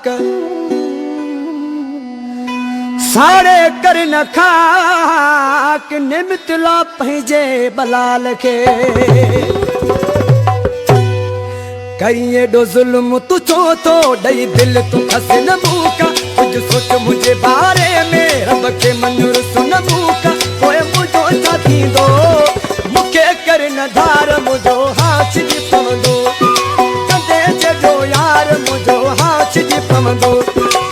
खाक साड़े कर न खाक निमतला पंहिंजे बलाल खे कई एडो जुल्म तू चो तो डई दिल तू खसे न मूका कुछ सोच मुझे बारे में रब के मंजूर सुन मूका कोई मुझो छा थींदो मुखे कर न धार मुझो हाथ जी पवंदो कंदे जो यार मुझो हाथ जी पवंदो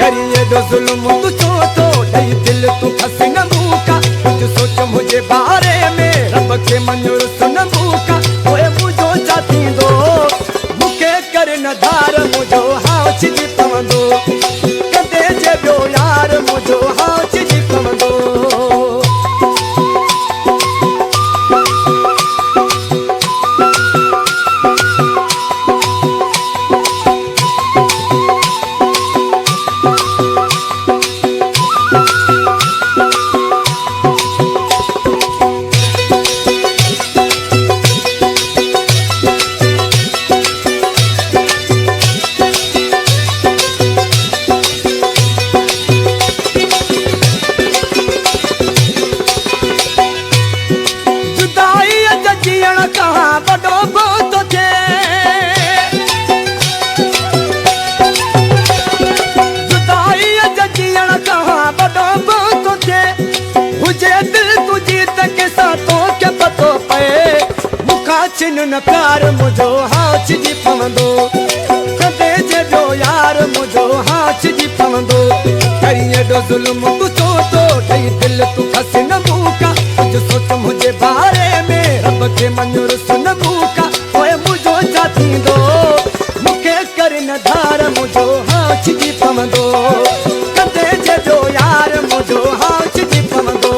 कई एडो जुल्म तू चो तो डई दिल तू खसे न मूका कुछ सोच मुझे बारे में रब के मंजूर सुन मूका कोई मुझो छा थींदो कर न धार मुझो हाथ जी पवंदो कंदे जो यार मुझो हाथ जी पवंदो छिन न प्यार मुझो हाथ जी पवंदो कंदे जो यार मुझो हाथ जी पवंदो कई एडो जुल्म तू चो तो डई दिल तू खसे न मूका कुछ सोच मुझे बारे में रब के मंजूर सुन मूका ओए मुझो छा थींदो मुखे कर न धार मुझो हाथ जी पवंदो कंदे जो यार मुझो हाथ जी पवंदो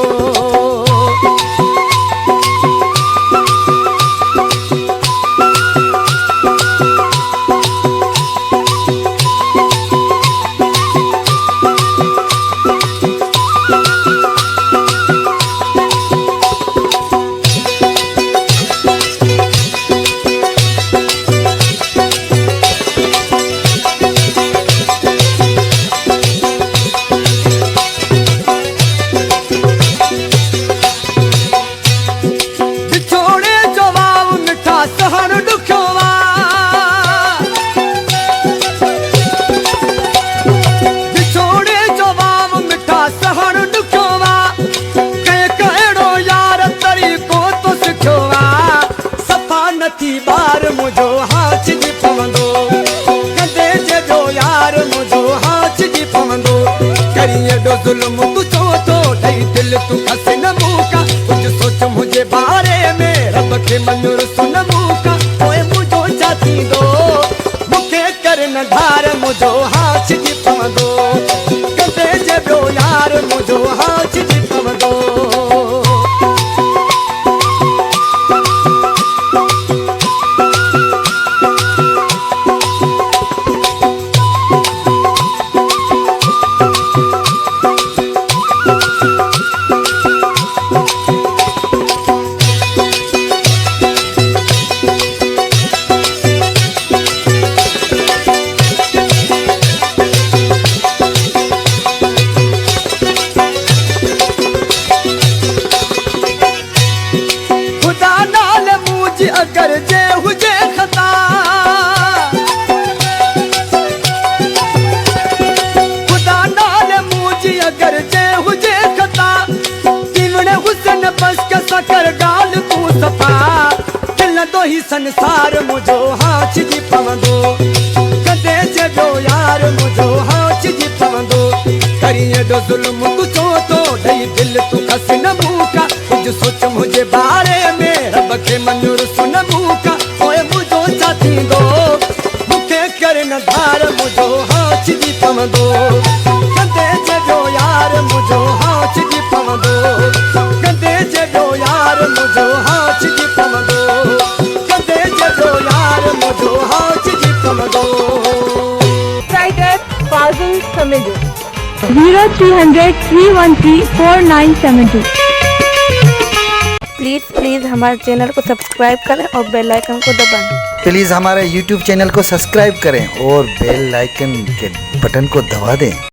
बार मुझो हाथ जी पवंदो कंदे जो यार मुझो हाथ जी पवंदो करी एडो जुल्म तू चो तो डई दिल तू खसे न मूका कुछ सोच मुझे बारे में रब के मंजूर सुन मूका ओए मुझो छा थींदो मुखे कर न धार मुझो हाथ जी पवंदो कंदे जो यार मुझो हाथ जी पवंदो अगर जे हुजे खता खुदा नाल मुझी अगर जे हुजे खता तिवणे हुसन बस के सकर गाल तू सफा दिल दो ही संसार मुझो हाथ जी पवंदो कंदे जो यार मुझो हाथ जी पवंदो करी एडो जुल्म तू चो तो डई दिल तू खसे न मूका कुछ सोच मुझे बारे में रब के मंजूर सुन मूका ओए मुझो छा थींदो मुखे कर न धार मुझो हाथ जी पवंदो कंदे जो यार मुझो हाथ जी पवंदो कंदे जो यार मुझो हाथ जी पवंदो कंदे जो यार मुझो हाथ जी पवंदो राइटर फाजिल समेदो 0300 313 4972 प्लीज़ हमारे चैनल को सब्सक्राइब करें और बेल आइकन को दबाएं। प्लीज़ हमारे YouTube चैनल को सब्सक्राइब करें और बेल आइकन के बटन को दबा दें।